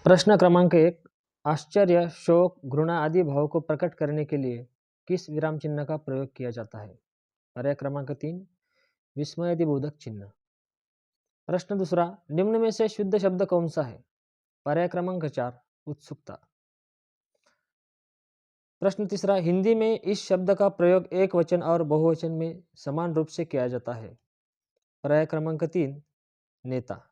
प्रश्न क्रमांक 1। आश्चर्य, शोक, घृणा आदि भाव को प्रकट करने के लिए किस विराम चिन्ह का प्रयोग किया जाता है? पर्याय क्रमांक 3। विस्मयादिबोधक चिन्ह। प्रश्न दूसरा, निम्न में से शुद्ध शब्द कौन सा है? पर्याय क्रमांक 4। उत्सुकता। प्रश्न तीसरा, हिंदी में इस शब्द का प्रयोग एक वचन और बहुवचन में समान रूप से किया जाता है। पर्याय क्रमांक 3। नेता।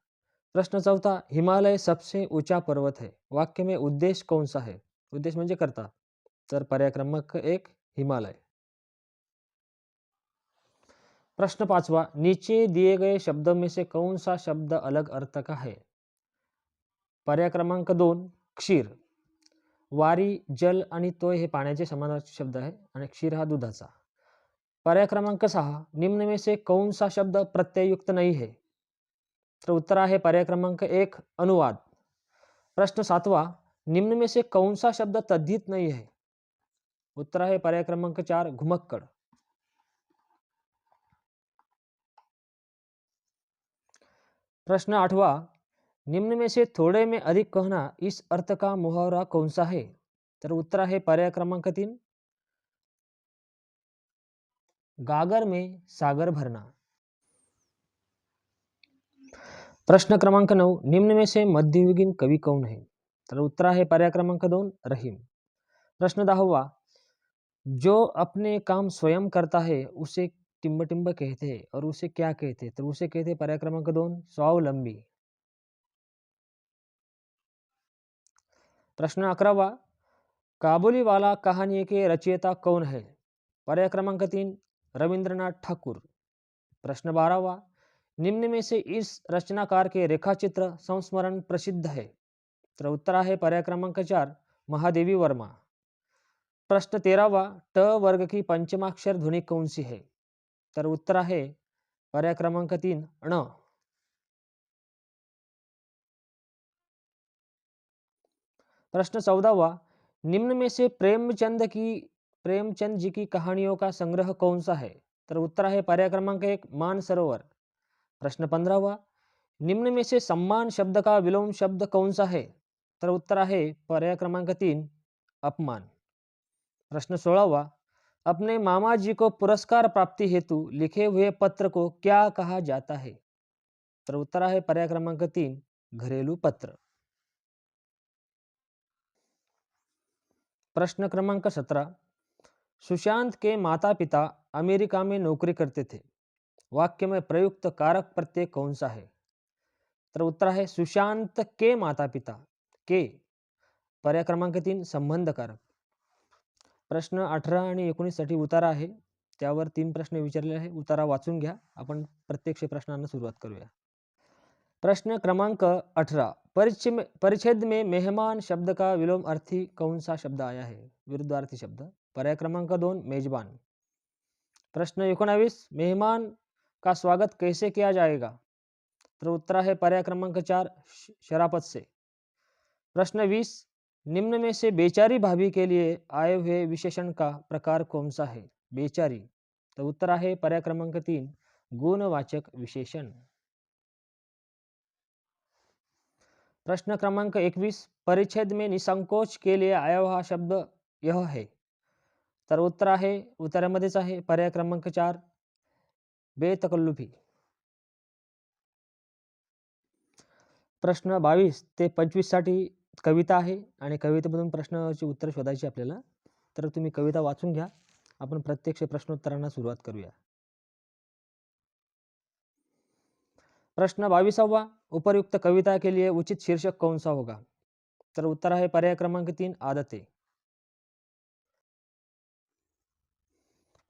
प्रश्न चौथा, हिमालय सबसे ऊंचा पर्वत है। वाक्य में उद्देश्य कौन सा है? उद्देश्य म्हणजे करता। तर पर्याय क्रमांक 1 हिमालय। प्रश्न पांचवा, नीचे दिए गए शब्दों में से कौन सा शब्द अलग अर्थ का है? पर्याय क्रमांक 2 क्षीर। वारी, जल आणि तोय हे पाण्याचे समानार्थी शब्द आहे आणि क्षीर हा दुधाचा। पर्याय क्रमांक 6, निम्न में से कौन सा शब्द प्रत्ययुक्त नहीं है? तर उत्तर आहे पर्याय क्रमांक 1 अनुवाद। प्रश्न 7वां, निम्न में से कौन सा शब्द तद्धित नहीं है? उत्तर आहे पर्याय क्रमांक 4 घुमक्कड़। प्रश्न 8वां, निम्न में से थोड़े में अधिक कहना इस अर्थ का मुहावरा कौन सा है? तर उत्तर आहे पर्याय क्रमांक 3 गागर में सागर भरना। प्रश्न क्रमांक 9, निम्न में से मध्ययुगीन कवि कौन है? तर उत्तर आहे पर्याय क्रमांक 2 रहीम। प्रश्न 10वां, जो अपने काम स्वयं करता है उसे टिम्ब कहते हैं और उसे क्या कहते हैं? तो उसे कहते हैं पर्याय क्रमांक 2 स्वावलंबी। प्रश्न 11वां, काबुलीवाला कहानी के रचयिता कौन है? पर्याय क्रमांक 3 रविंद्रनाथ ठाकुर। प्रश्न 12वां, निम्न में से इस रचनाकार के रेखाचित्र संस्मरण प्रसिद्ध है? तर उत्तर आहे पर्याय क्रमांक 4 महादेवी वर्मा। प्रश्न 13वां, ट वर्ग की पंचमाक्षर ध्वनि कौन सी है? तर उत्तर आहे पर्याय क्रमांक 3 ण। प्रश्न 14वां, निम्न में से प्रेमचंद जी की कहानियों का संग्रह कौन सा है? तर उत्तर आहे पर्याय क्रमांक 1 मानसरोवर। प्रश्न 15वां, निम्न में से सम्मान शब्द का विलोम शब्द कौन सा है? तर उत्तर आहे पर्याय क्रमांक 3 अपमान। प्रश्न 16वां, अपने मामा जी को पुरस्कार प्राप्ति हेतु लिखे हुए पत्र को क्या कहा जाता है? तर उत्तर आहे पर्याय क्रमांक 3 घरेलू पत्र। प्रश्न क्रमांक 17, सुशांत के माता पिता अमेरिका में नौकरी करते थे। वाक्य में प्रयुक्त कारक प्रत्यय कौन सा है? तर उत्तर आहे सुशांत के माता पिता। के पर्याय क्रमांक 3 संबंधकारक। प्रश्न 18 आणि 19 साठी उतारा आहे, त्यावर 3 प्रश्न विचारलेले आहे। उतारा वाचून घ्या, आपण प्रत्यक्ष प्रश्नांना सुरुवात करूया। प्रश्न क्रमांक 18, परिच्छेद में मेहमान शब्द का विलोम अर्थी कौन सा शब्द आया है? विरुद्धार्थी शब्द। पर्याय क्रमांक 2 मेजबान। प्रश्न 19, मेहमान का स्वागत कैसे किया जाएगा? तो उत्तर है पर्याय क्रमांक 4 शराफत से। प्रश्न 20, निम्न में से बेचारी भाभी के लिए आए हुए विशेषण का प्रकार कौन सा है? बेचारी। तो उत्तर है पर्याय क्रमांक 3 गुणवाचक विशेषण। प्रश्न क्रमांक 21, परिच्छेद में निसंकोच के लिए आया हुआ शब्द यह है। तर उत्तर आहे उत्तरामध्येच आहे पर्याय क्रमांक 4 बेतकल्लुफी। प्रश्न 22 ते 25 साठी कविता आहे आणि कवितेमधून प्रश्नाची उत्तर शोधायची आपल्याला। तर तुम्ही कविता वाचून घ्या, आपण प्रत्यक्ष प्रश्नोत्तरांना सुरुवात करूया। प्रश्न 22वां, उपर्युक्त कविता के लिए उचित शीर्षक कौन सा होगा? तर उत्तर है पर्याय क्रमांक 3 आदतें।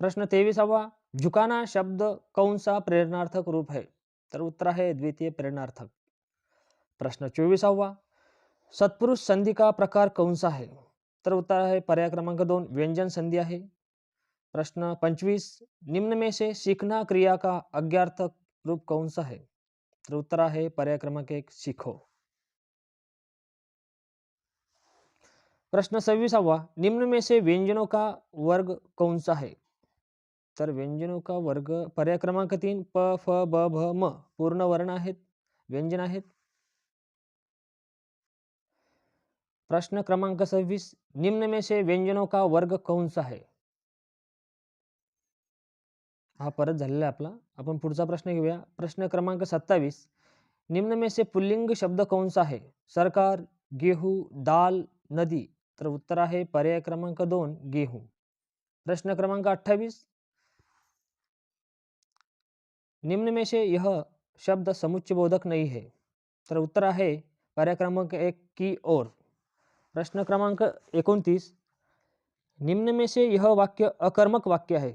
प्रश्न 23वां, झुकाना शब्द कौन सा प्रेरणार्थक रूप है? तर उत्तर है द्वितीय प्रेरणार्थक। प्रश्न 24वां, सत्पुरुष संधि का प्रकार कौन सा है? तर उत्तर है पर्याय क्रमांक 2 व्यंजन संधि आहे। प्रश्न 25, निम्न में से सीखना क्रिया का अज्ञार्थक रूप कौन सा है? तर उत्तर है पर्याय क्रमांक 1 सीखो। प्रश्न 26वां, निम्न में से व्यंजनों का वर्ग कौन सा है? तर व्यंजनों का वर्ग पर्याय क्रमांक 3 प फ ब भ म पूर्ण वर्ण आहेत, व्यंजन आहेत। प्रश्न क्रमांक 26, निम्न में से व्यंजनों का वर्ग कौन सा है? हा परत झालेला आहे आपला. आपण पुढचा प्रश्न घेऊया. प्रश्न क्रमांक 27, निम्न में से पुल्लिंग शब्द कौन सा है? सरकार, गेहूं, दाल, नदी. तर उत्तर आहे पर्याय क्रमांक 2 गेहूं. प्रश्न क्रमांक 28, निम्न में से यह शब्द समुच्चयबोधक नहीं है. तर उत्तर आहे पर्याय क्रमांक 1 की ओर. प्रश्न क्रमांक 29, निम्न में से यह वाक्य अकर्मक वाक्य है.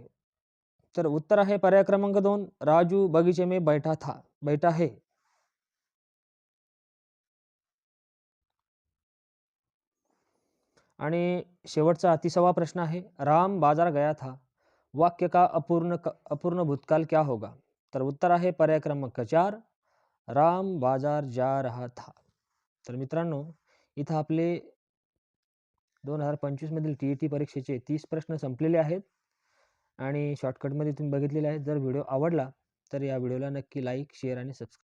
तर उत्तर आहे पर्याय क्रमांक 2 राजू बगीचे में बैठा है. आणि शेवटचा 30वा प्रश्न आहे, राम बाजार गया था. वाक्य का अपूर्ण भूतकाल क्या होगा? तर उत्तर आहे पर्याय क्रमांक 4 राम बाजार जा रहा था. तर मित्रांनो, इथं आपले 2025 मधील टी परीक्षेचे 30 प्रश्न संपलेले आहेत आणि शॉर्टकटमध्ये तुम्ही बघितलेले आहेत. जर व्हिडिओ आवडला तर या व्हिडिओला नक्की लाईक, शेअर आणि सबस्क्राईब